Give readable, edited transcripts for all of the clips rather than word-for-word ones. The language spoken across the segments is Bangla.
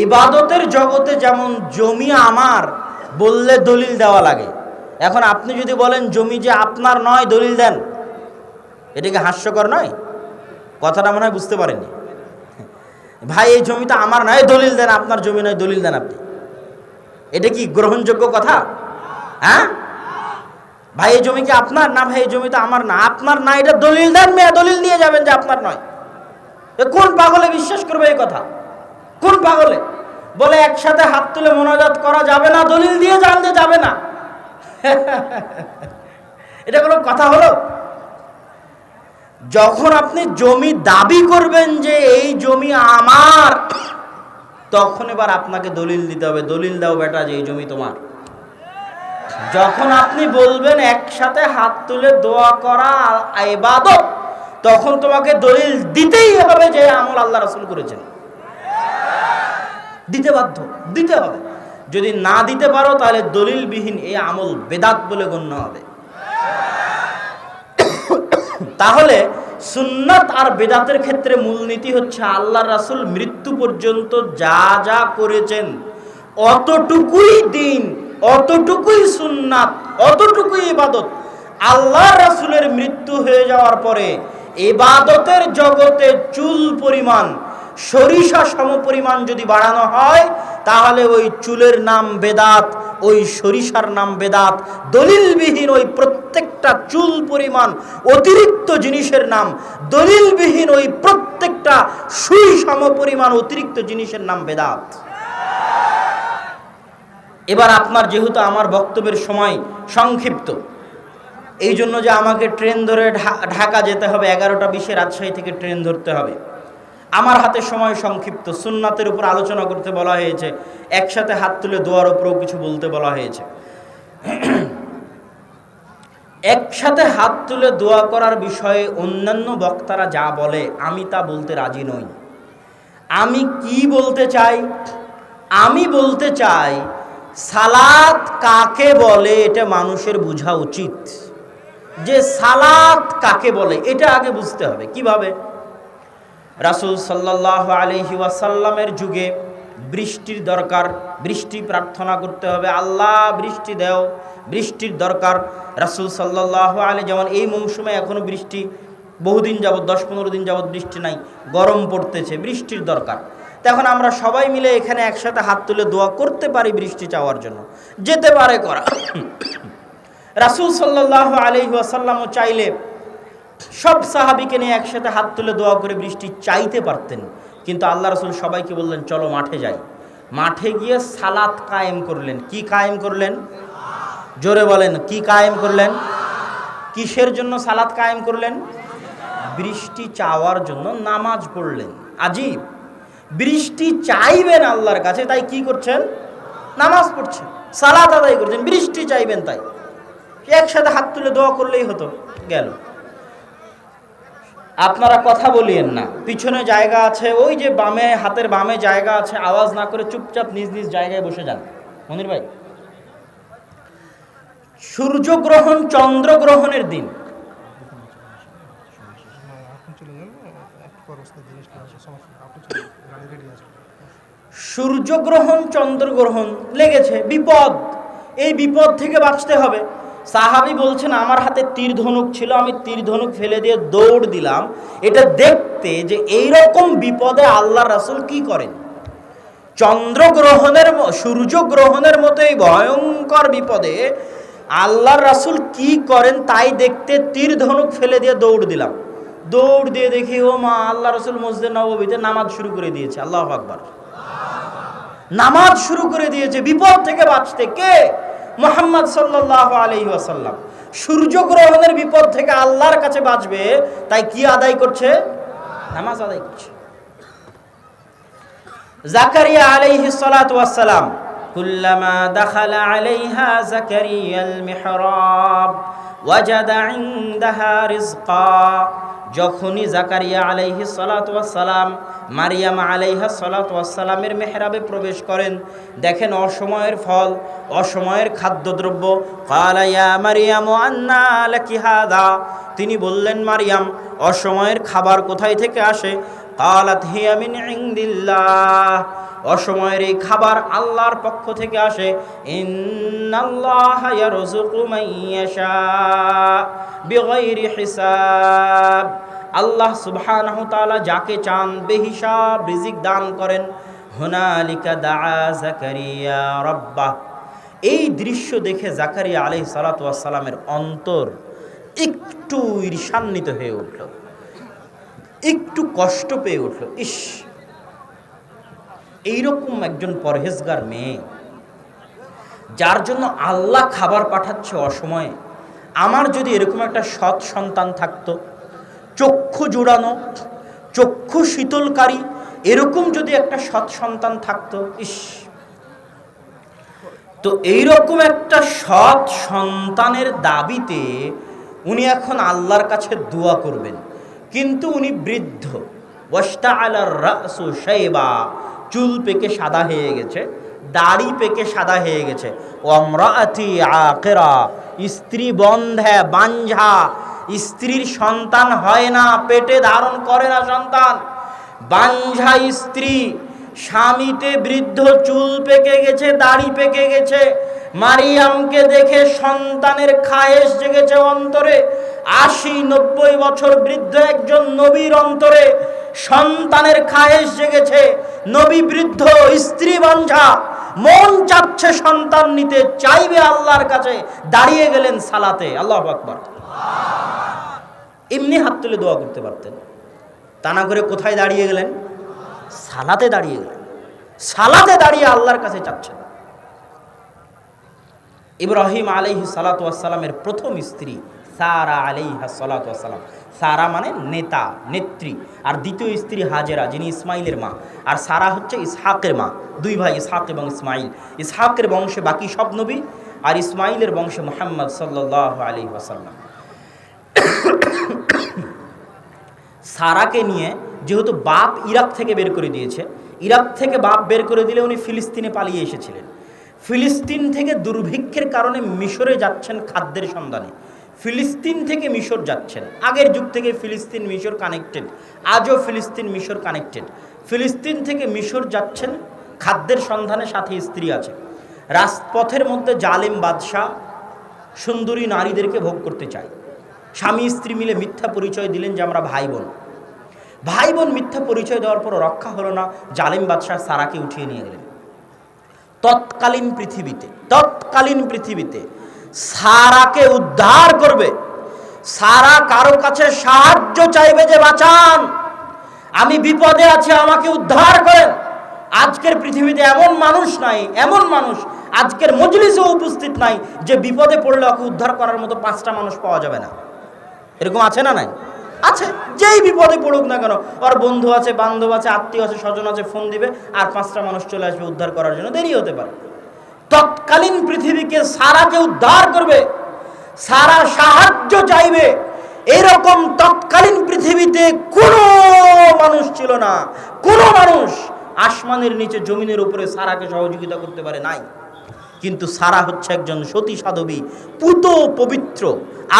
ইবাদতের জগতে যেমন জমি আমার বললে দলিল দেওয়া লাগে। এখন আপনি যদি বলেন জমি যে আপনার নয়, দলিল দেন, এটা কি হাস্যকর নয়? কথাটা মনে হয় বুঝতে পারেননি। ভাই এই জমিটা আমার নয়, দলিল দেন, আপনার জমি নয়, দলিল দেন আপনি। এটা কি গ্রহণযোগ্য কথা? হ্যাঁ ভাই এই জমি কি আপনার? না ভাই এই জমিটা আমার না। আপনার না, এটা দলিল দেন, মেয়ে দলিল নিয়ে যাবেন যে আপনার নয়। কোন পাগলে বিশ্বাস করবে এই কথা? কোন পাগলে বলে একসাথে হাত তুলে মোনাজাত করা যাবে না, দলিল দিয়ে যান যে যাবে না? এটা কোনো কথা হলো? যখন আপনি জমি দাবি করবেন যে এই জমি আমার, তখন এবার আপনাকে দলিল দিতে হবে। দলিল দাও বেটা যে এই জমি তোমার। যখন আপনি বলবেন একসাথে হাত তুলে দোয়া করা ইবাদত, তখন তোমাকে দলিল দিতেই হবে যে আমল আল্লাহ রাসূল করেছেন। দিতে বাধ্য, দিতে হবে। যদি না দিতে পারো তাহলে দলিলবিহীন এই আমল বেদাত বলে গণ্য হবে। তাহলে সুন্নাত আর বেদাতের ক্ষেত্রে মূলনীতি হচ্ছে আল্লাহর রাসূল মৃত্যু পর্যন্ত যা যা করেছেন অতটুকুই দিন, অতটুকুই সুন্নাত, অতটুকুই ইবাদত। আল্লাহর রাসূলের মৃত্যু হয়ে যাওয়ার পরে ইবাদতের জগতে চুল পরিমাণ, সরিষা সমপরিমাণ যদি বাড়ানো হয়, তাহলে ওই চুলের নাম বেদাত, ওই সরিষার নাম বেদাত। দলিলবিহীন ওই প্রত্যেকটা চুল পরিমাণ অতিরিক্ত জিনিসের নাম, দলিলবিহীন ওই প্রত্যেকটা সুই সমপরিমাণ অতিরিক্ত জিনিসের নাম বেদাত। এবার আপনার যেহেতু আমার বক্তব্যের সময় সংক্ষিপ্ত, এই জন্য যে আমাকে ট্রেন ধরে ঢাকা যেতে হবে, 11টা 20-এ রাজশাহী থেকে ট্রেন ধরতে হবে, আমার হাতে সময় সংক্ষিপ্ত। সুন্নাতের উপর আলোচনা করতে বলা হয়েছে, একসাথে হাত তুলে দোয়ার উপরেও কিছু বলতে বলা হয়েছে। একসাথে হাত তুলে দোয়া করার বিষয়ে অন্যান্য বক্তারা যা বলে আমি তা বলতে রাজি নই। আমি কি বলতে চাই? আমি বলতে চাই সালাত কাকে বলে এটা মানুষের বোঝা উচিত। যে সালাত কাকে বলে এটা আগে বুঝতে হবে। কিভাবে? রাসূল সাল্লাল্লাহু আলাইহি ওয়াসাল্লামের যুগে বৃষ্টির দরকার, বৃষ্টি প্রার্থনা করতে হবে, আল্লাহ বৃষ্টি দাও, বৃষ্টির দরকার। রাসূল সাল্লাল্লাহু আলাইহি, যেমন এই মৌসুমে এখনো বৃষ্টি বহুদিন যাবত, 10-15 দিন যাবত বৃষ্টি নাই, গরম পড়তেছে, বৃষ্টির দরকার। তখন আমরা সবাই মিলে এখানে একসাথে হাত তুলে দোয়া করতে পারি বৃষ্টি চাওয়ার জন্য, যেতে পারে করা। রাসূল সাল্লাল্লাহু আলাইহি ওয়াসাল্লামও চাইলে সব সাহাবীকে নিয়ে একসাথে হাত তুলে দোয়া করে বৃষ্টি চাইতে পারতেন, কিন্তু আল্লাহ রাসূল সবাইকে বললেন চলো মাঠে যাই। মাঠে গিয়ে সালাত কায়েম করলেন। কি কায়েম করলেন? জোরে বলেন, কি কায়েম করলেন? কিসের জন্য সালাত কায়েম করলেন? বৃষ্টি চাওয়ার জন্য নামাজ পড়লেন। আজীব, বৃষ্টি চাইবেন আল্লাহর কাছে, তাই কি করছেন? নামাজ পড়ছেন, সালাত আদায় করছেন। বৃষ্টি চাইবেন তাই একসাথে হাত তুলে দোয়া করলেই হতো, গেল। আপনারা কথা বলিয়েন না, পিছনে জায়গা আছে, ওই যে বামে, হাতের বামে জায়গা আছে, আওয়াজ না করে চুপচাপ নিজ নিজ জায়গায় বসে যান। মনির ভাই, সূর্যগ্রহণ চন্দ্রগ্রহণের দিন, সূর্যগ্রহণ চন্দ্রগ্রহণ লেগেছে, বিপদ। এই বিপদ থেকে বাঁচতে হবে। সাহাবী বলছেন আমার হাতে তীর ধনুক ছিল, আমি তীর ধনুক ফেলে দিয়ে দৌড় দিলাম এটা দেখতে যে এইরকম বিপদে আল্লাহর রাসূল কি করেন। চন্দ্রগ্রহণের, সূর্যগ্রহণের মতো এই ভয়ঙ্কর বিপদে আল্লাহর রাসূল কি করেন তাই দেখতে তীর ধনুক ফেলে দিয়ে দৌড় দিলাম। দৌড় দিয়ে দেখি ও মা, আল্লাহ রাসূল মসজিদে নববীতে নামাজ শুরু করে দিয়েছে। আল্লাহু আকবার, নামাজ শুরু করে দিয়েছে বিপদ থেকে বাঁচতে। কে? মুহাম্মদ সাল্লাল্লাহু আলাইহি ওয়াসাল্লাম। সূর্যগ্রহণের বিপদ থেকে আল্লাহর কাছে বাঁচবে, তাই কি আদায় করছে? নামাজ আদায় করছে। জাকারিয়া আলাইহিস সালাতু ওয়াস সালাম, কুল্লামা দাখালা আলাইহা জাকারিয়াল মিহরাব ওয়াজাদা ইনদাহা রিজকা। যখনই জাকারিয়া আলাইহিস সালাতু ওয়াস সালাম মারিয়াম আলাইহা সালাতু ওয়াস সালামের মেহরাবে প্রবেশ করেন, দেখেন অসময়ের ফল, অসময়ের খাদ্যদ্রব্য। ক্বালা ইয়া মারিয়াম আন্না লাকি হাযা। তিনি বললেন মারিয়াম, অসময়ের খাবার কোথায় থেকে আসে? ক্বালাত হিয়া মিন ইনদিল্লাহ, অসময়ের এই খাবার আল্লাহর পক্ষ থেকে আসে। ইন্নাল্লাহা ইয়ারযুকু মান ইয়াশা বিগাইরি হিসাব, আল্লাহ সুবহানাহু তাআলা যাকে চান বেহিসাব রিজিক দান করেন। হুনালিকা দাআ যাকারিয়া রাব্বাহ, এই দৃশ্য দেখে জাকারিয়া আলাইহিস সালাতু ওয়াস সালামের অন্তর একটু ঈর্ষান্বিত হয়ে উঠল, একটু কষ্ট পেয়ে উঠল। ইস, এইরকম একজন পরহেজগার মেয়ে যার জন্য আল্লাহ খাবার পাঠাচ্ছে অসময়ে, আমার যদি এরকম একটা সৎ সন্তান থাকতো, চক্ষু জুড়ানো, চক্ষু শীতলকারী এরকম যদি একটা সৎ সন্তান থাকতো, ইস। তো এইরকম একটা সৎ সন্তানের দাবিতে উনি এখন আল্লাহর কাছে দোয়া করবেন, কিন্তু উনি বৃদ্ধ। ওয়াশতাআলার রাসু শাইবা, চুল পেকে সাদা হয়ে গেছে, দাড়ি পেকে সাদা হয়ে গেছে। ওয়ামরাআতি আকিরা, স্ত্রী বন্ধা বাঞ্ঝা, স্ত্রীর সন্তান হয় না, পেটে ধারণ করে না সন্তান। বাঞ্ঝা স্ত্রী, স্বামীতে বৃদ্ধ, চুল পেকে গেছে, দাড়ি পেকে গেছে। মারিয়ামকে দেখে সন্তানের খায়েশ জেগেছে অন্তরে। ৮০-৯০ বছর বৃদ্ধ একজন নবীর অন্তরে সন্তানের খায়েশ জেগেছে। নবী বৃদ্ধ, স্ত্রী বাঞ্ঝা, মন চাচ্ছে সন্তান নিতে, চাইবে আল্লাহর কাছে, দাঁড়িয়ে গেলেন সালাতে। আল্লাহু আকবার। এমনি হাত তুলে দোয়া করতে পারতেন, তা না করে কোথায় দাঁড়িয়ে গেলেন? সালাতে দাঁড়িয়ে গেলেন। সালাতে দাঁড়িয়ে আল্লাহর কাছে চাচ্ছেন। ইব্রাহিম আলাইহিস সালাতু ওয়াস সালামের প্রথম স্ত্রী সারা আলাইহা সালাতু ওয়াস সালাম, সারা মানে নেতা, নেত্রী। আর দ্বিতীয় স্ত্রী হাজেরা, যিনি ইসমাইলের মা। আর সারা হচ্ছে ইসহাকের মা। দুই ভাই ইসহাক এবং ইসমাইল। ইসহাকের বংশে বাকি সব নবী, আর ইসমাইলের বংশে মুহাম্মদ সাল্লাল্লাহু আলাইহি ওয়াসাল্লাম। সারাকে নিয়ে যেহেতু বাপ ইরাক থেকে বের করে দিয়েছে, ইরাক থেকে বাপ বের করে দিলে উনি ফিলিস্তিনে পালিয়ে এসেছিলেন। ফিলিস্তিন থেকে দুর্ভিক্ষের কারণে মিশরে যাচ্ছেন খাদ্যের সন্ধানে। ফিলিস্তিন থেকে মিশর যাচ্ছেন। আগের যুগ থেকে ফিলিস্তিন মিশর কানেক্টেড, আজও ফিলিস্তিন মিশর কানেক্টেড। ফিলিস্তিন থেকে মিশর যাচ্ছেন খাদ্যের সন্ধানে, সাথে স্ত্রী আছে। রাজপথের মধ্যে জালেম বাদশাহ সুন্দরী নারীদেরকে ভোগ করতে চায়। স্বামী স্ত্রী মিলে মিথ্যা পরিচয় দিলেন যে আমরা ভাই বোন। ভাই বোন মিথ্যা পরিচয় দেওয়ার পর রক্ষা হলো না, জালেম বাদশাহ সারাকে উঠিয়ে নিয়ে গেলেন। তৎকালীন পৃথিবীতে সারাকে উদ্ধার করবে, সারা কারো কাছে সাহায্য চাইবে যে বাঁচান, আমি বিপদে আছি, আমাকে উদ্ধার করেন। আজকের পৃথিবীতে এমন মানুষ নাই, এমন মানুষ আজকের মজলিসে উপস্থিত নাই যে বিপদে পড়লে ওকে উদ্ধার করার মতো 5টা মানুষ পাওয়া যাবে না। এরকম আছে না নাই? আছে। যেই বিপদে পড়ুক না কেন, ওর বন্ধু আছে, বান্ধব আছে, আত্মীয় আছে, স্বজন আছে, ফোন দিবে আর 5টা মানুষ চলে আসবে উদ্ধার করার জন্য। দেরি হতে পারে। তৎকালীন পৃথিবীকে সারাকে উদ্ধার করবে, সারা সাহায্য চাইবে, এরকম তৎকালীন পৃথিবীতে কোনো মানুষ ছিল না। কোনো মানুষ আসমানের নিচে জমিনের উপরে সারাকে সহযোগিতা করতে পারে নাই। কিন্তু সারা হচ্ছে একজন সতী সাধবী, পুত পবিত্র,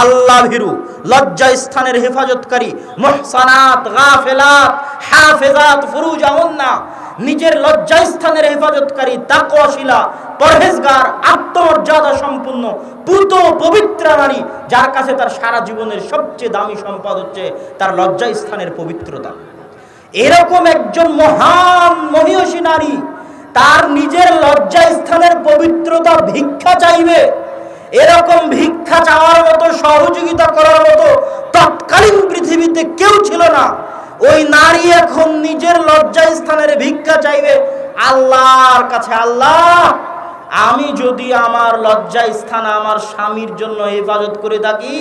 আল্লাহ ভীরু, লজ্জা স্থানের হেফাজতকারী, মুহসানাত, গাফেলাত, হাফেজাত, ফুরুজাহুন্না, নিজের লজ্জা স্থানের হেফাজতকারী, তাকওয়াশীলা, পরহেজগার, আত্মমর্যাদা সম্পন্ন, পুত পবিত্র নারী, যার কাছে তার সারা জীবনের সবচেয়ে দামি সম্পদ হচ্ছে তার লজ্জা স্থানের পবিত্রতা। এরকম একজন মহান মহিয়সী নারী তার নিজের লজ্জা স্থানের পবিত্রতা ভিক্ষা চাইবে, এরকম ভিক্ষা চাওয়ার মতো, সহযোগিতা করার মতো তৎকালীন পৃথিবীতে কেউ ছিল না। ওই নারী এখন নিজের লজ্জা স্থানের ভিক্ষা চাইবে আল্লাহর কাছে। আল্লাহ, আমি যদি আমার লজ্জা স্থান আমার স্বামীর জন্য হেফাজত করে থাকি,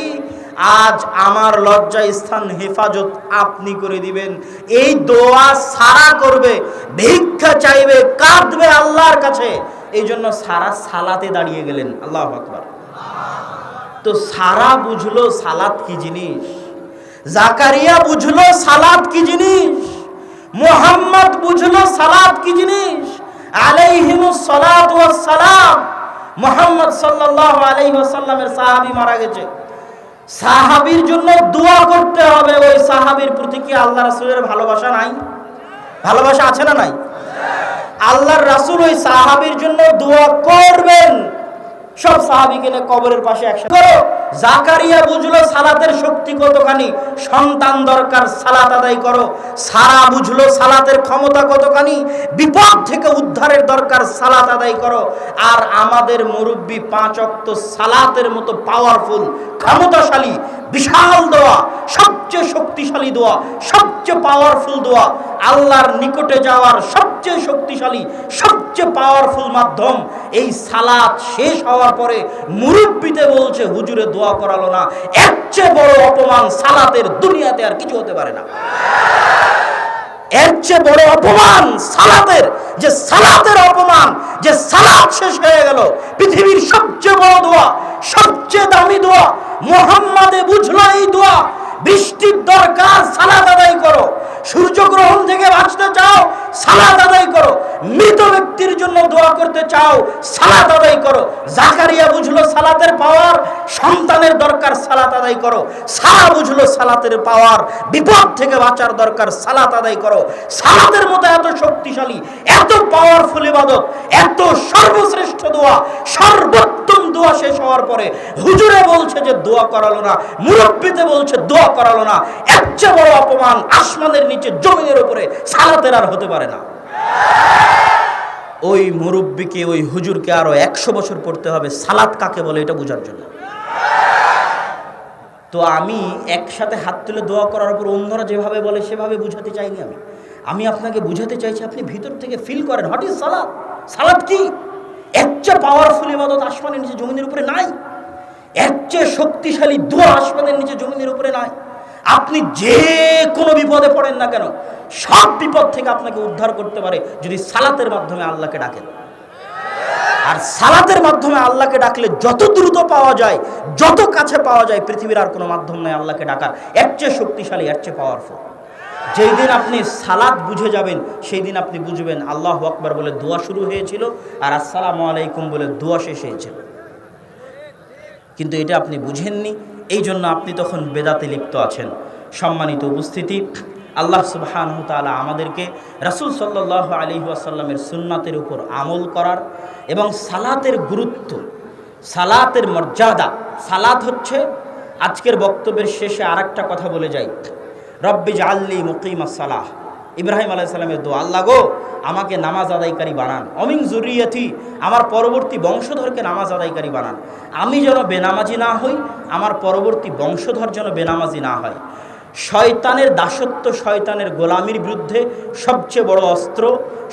আজ আমার লজ্জা স্থান হেফাজত আপনি করে দিবেন। এই দোয়া সারা করবে, ভিক্ষা চাইবে, কাঁদবে আল্লাহর কাছে। এই জন্য সারা সালাতে দাঁড়িয়ে গেলেন। আল্লাহু আকবার। তো সারা বুঝলো সালাত কি জিনিস, জাকারিয়া বুঝলো সালাত কি জিনিস, মুহাম্মদ বুঝলো সালাত কি জিনিস, আলাইহিমুস সালাতু ওয়াস সালাম। মুহাম্মদ সাল্লাল্লাহু আলাইহি ওয়াসাল্লামের সাহাবী মারা গেছে, সাহাবীর জন্য দোয়া করতে হবে। ওই সাহাবীর প্রতি কি আল্লাহ রাসূলের ভালোবাসা নাই? ভালোবাসা আছে না নাই? আল্লাহর রাসূল ওই সাহাবীর জন্য দোয়া করবেন। সব সাহাবীকে নিয়ে কবরের পাশে একসাথে করো। জাকারিয়া বুঝলো সালাতের শক্তি কতখানি, সন্তান দরকার, সালাত আদায় করো। সারা বুঝলো সালাতের ক্ষমতা কতখানি, বিপদ থেকে উদ্ধারের দরকার, সালাত আদায় করো। আর আমাদের মুরব্বী 5 ওয়াক্ত সালাতের মতো পাওয়ারফুল, ক্ষমতাশালী, বিশাল দোয়া, সবচেয়ে শক্তিশালী দোয়া, সবচেয়ে পাওয়ারফুল দোয়া, আল্লাহর নিকটে যাওয়ার সবচেয়ে শক্তিশালী, সবচেয়ে পাওয়ারফুল মাধ্যম। এই সালাত শেষ হওয়ার পরে মুরব্বিতে বলছে হুজুরে দোয়া করালো না। এর চেয়ে বড় অপমান সালাতের দুনিয়াতে আর কিছু হতে পারে না। এর চেয়ে বড় অপমান সালাতের, যে সালাতের অপমান, যে সালাত শেষ হয়ে গেল। পৃথিবীর সবচেয়ে বড় দোয়া, সবচেয়ে দামি দোয়া, মুহাম্মাদে বুঝলো এই দোয়া। বৃষ্টির দরকার, সালাত আদায় করো। সূর্যগ্রহণ থেকে বাঁচতে চাও, সালাত আদায় করো। মৃত ব্যক্তির জন্য দোয়া করতে চাও, সালাত আদায় করো। জাকারিয়া বুঝলো সালাতের পাওয়ার, সন্তানের দরকার, সালাত আদায় করো। সারা বুঝলো সালাতের পাওয়ার, বিপদ থেকে বাঁচার দরকার, সালাত আদায় করো। সালাতের মতো এত শক্তিশালী, এত পাওয়ারফুল ইবাদত, এত সর্বশ্রেষ্ঠ দোয়া, সর্বোত্তম দোয়া শেষ হওয়ার পরে হুজুরে বলছে যে দোয়া করালো না, মুরব্বিতে বলছে দোয়া করালো না। এর চেয়ে বড় অপমান আসমানের নিচে জমিনের উপরে সালাতের আর হতে পারে না। ওই মুরব্বিকে, ওই হুজুরকে আরো 100 বছর পড়তে হবে সালাত কাকে বলে এটা বোঝার জন্য। তো আমি একসাথে হাত তুলে দোয়া করার উপর অন্যরা যেভাবে বলে সেভাবে বুঝাতে চাইনি। আমি আপনাকে বুঝাতে চাইছি, আপনি ভিতর থেকে ফিল করেন হোয়াট ইজ সালাত। সালাত কি? এর চেয়ে পাওয়ারফুল ইবাদত আসমানের নিচে জমিনের উপরে নাই। এর চেয়ে শক্তিশালী দোয়া আসমানের নিচে জমিনের উপরে নাই। আপনি যে কোনো বিপদে পড়েন না কেন, সব বিপদ থেকে আপনাকে উদ্ধার করতে পারে যদি সালাতের মাধ্যমে আল্লাহকে ডাকেন। আর সালাতের মাধ্যমে আল্লাহকে ডাকলে যত দ্রুত পাওয়া যায়, যত কাছে পাওয়া যায়, পৃথিবীর আর কোনো মাধ্যম নয় আল্লাহকে ডাকার। এর চেয়ে শক্তিশালী, এর চেয়ে পাওয়ারফুল। যেই দিন আপনি সালাত বুঝে যাবেন, সেই দিন আপনি বুঝবেন আল্লাহু আকবার বলে দোয়া শুরু হয়েছিল আর আসসালামু আলাইকুম বলে দোয়া শেষ হয়েছিল। কিন্তু এটা আপনি বুঝেননি, এই জন্য আপনি তখন বেদাতে লিপ্ত আছেন। সম্মানিত উপস্থিতি, আল্লাহ সুবহানাহু ওয়া তাআলা আমাদেরকে রাসূল সাল্লাল্লাহু আলাইহি ওয়াসাল্লামের সুন্নাতের উপর আমল করার এবং সালাতের গুরুত্ব, সালাতের মর্যাদা। সালাত হচ্ছে, আজকের বক্তব্যের শেষে আরেকটা কথা বলে যাই, রব্বি জাআলনি মুকিমাস সালাহ। ইব্রাহিম আলাইহিস সালামের দোয়া, আল্লাহ গো আমাকে নামাজ আদায়কারী বানান, অমিন যুররিয়াতি, আমার পরবর্তী বংশধরকে নামাজ আদায়কারী বানান। আমি যেন বেনামাজি না হই, আমার পরবর্তী বংশধর যেন বেনামাজি না হয়। শয়তানের দাসত্ব, শয়তানের গোলামির বিরুদ্ধে সবচেয়ে বড় অস্ত্র,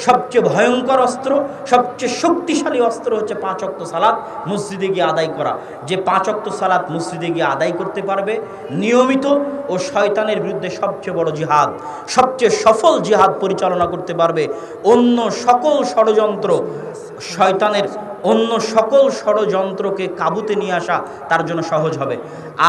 সবচেয়ে ভয়ঙ্কর অস্ত্র, সবচেয়ে শক্তিশালী অস্ত্র হচ্ছে 5 ওয়াক্ত সালাত মসজিদে গিয়ে আদায় করা। যে 5 ওয়াক্ত সালাত মসজিদে গিয়ে আদায় করতে পারবে নিয়মিত, ও শয়তানের বিরুদ্ধে সবচেয়ে বড় জিহাদ, সবচেয়ে সফল জিহাদ পরিচালনা করতে পারবে। অন্য সকল ষড়যন্ত্র, শয়তানের অন্য সকল ষড়যন্ত্রকে কাবুতে নিয়ে আসা তার জন্য সহজ হবে।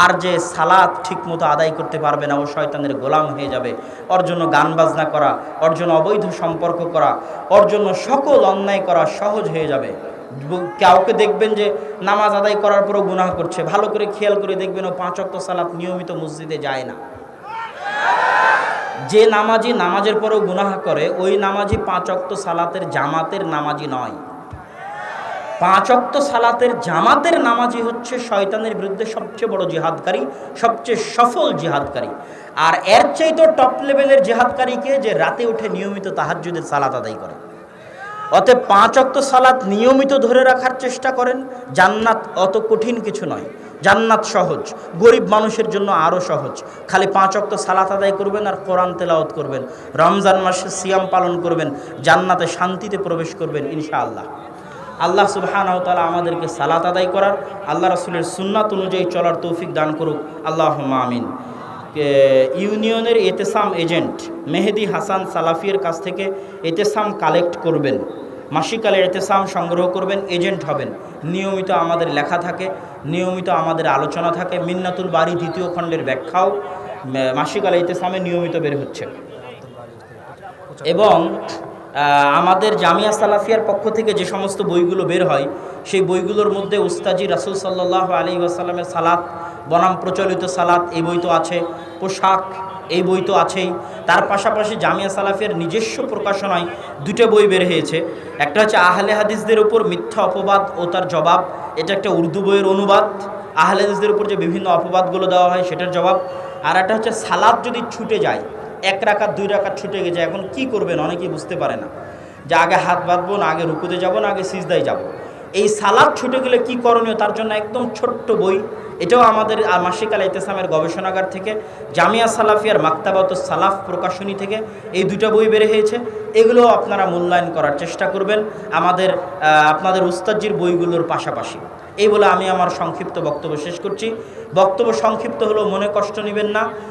আর যে সালাত ঠিকমতো আদায় করতে পারবে না, ও শয়তানের গোলাম হয়ে যাবে। ওর জন্য গান বাজনা করা, ওর জন্য অবৈধ সম্পর্ক করা, ওর জন্য সকল অন্যায় করা সহজ হয়ে যাবে। কাউকে দেখবেন যে নামাজ আদায় করার পরও গুনাহ করছে, ভালো করে খেয়াল করে দেখবেন ও 5 ওয়াক্ত সালাত নিয়মিত মসজিদে যায় না। যে নামাজি নামাজের পরেও গুনাহ করে, ওই নামাজি 5 ওয়াক্ত সালাতের জামাতের নামাজি নয়। 5 ওয়াক্ত সালাতের জামাতের নামাজি হচ্ছে শয়তানের বিরুদ্ধে সবচেয়ে বড় জিহাদকারী, সবচেয়ে সফল জিহাদকারী। আর এর চাইতে টপ লেভেলের জিহাদকারীকে যে রাতে উঠে নিয়মিত তাহাজ্জুদের সালাত আদায় করে। অতএব 5 ওয়াক্ত সালাত নিয়মিত ধরে রাখার চেষ্টা করেন। জান্নাত অত কঠিন কিছু নয়, জান্নাত সহজ, গরিব মানুষের জন্য আরও সহজ। খালি 5 ওয়াক্ত সালাত আদায় করবেন আর কোরআন তেলাওয়াত করবেন, রমজান মাসে সিয়াম পালন করবেন, জান্নাতে শান্তিতে প্রবেশ করবেন ইনশাআল্লাহ। আল্লাহ সুবহানাহু ওয়া তাআলা আমাদেরকে সালাত আদায় করার, আল্লাহ রাসূলের সুন্নাত অনুযায়ী চলার তৌফিক দান করুক, আল্লাহুম্মা আমিন। ইউনিয়নের এতেসাম এজেন্ট মেহেদি হাসান সালাফির কাছ থেকে এতেসাম কালেক্ট করবেন, মাসিকালে এতেসাম সংগ্রহ করবেন, এজেন্ট হবেন। নিয়মিত আমাদের লেখা থাকে, নিয়মিত আমাদের আলোচনা থাকে। মিন্নাতুল বারী 2য় খণ্ডের ব্যাখ্যাও মাসিকালে এতেসামে নিয়মিত বের হচ্ছে। এবং আমাদের জামিয়া সালাফিয়ার পক্ষ থেকে যে সমস্ত বইগুলো বের হয় সেই বইগুলোর মধ্যে উস্তাজি রাসূল সাল্লাল্লাহু আলাইহি ওয়াসাল্লামের সালাত বনাম প্রচলিত সালাত এই বই তো আছে, পোশাক এই বই তো আছেই। তার পাশাপাশি জামিয়া সালাফিয়ার নিজস্ব প্রকাশনায় দুটো বই বের হয়েছে। একটা হচ্ছে আহলে হাদিসদের উপর মিথ্যা অপবাদ ও তার জবাব, এটা একটা উর্দু বইয়ের অনুবাদ। আহলে হাদিসদের উপর যে বিভিন্ন অপবাদগুলো দেওয়া হয় সেটার জবাব। আর একটা হচ্ছে সালাত যদি ছুটে যায়, 1 রাকাত 2 রাকাত ছুটে গেছে, এখন কি করবেন অনেকেই বুঝতে পারে না, যে আগে হাত বাঁধবো না আগে রুকুতে যাব না আগে সিজদায় যাব। এই সালাত ছুটে গেলে কি করণীয় তার জন্য একদম ছোট্ট বই, এটাও আমাদের মাসিক আল ইতিসামের গবেষণাগার থেকে, জামিয়া সালাফিয়ার মাকতাবাতুস সালাফ প্রকাশনী থেকে এই দুটো বই বের হয়েছে। এগুলো আপনারা মূল্যায়ন করার চেষ্টা করবেন আপনাদের উস্তাদজির বইগুলোর পাশাপাশি। এই বলে আমি আমার সংক্ষিপ্ত বক্তব্য শেষ করছি। বক্তব্য সংক্ষিপ্ত হলেও মনে কষ্ট নেবেন না।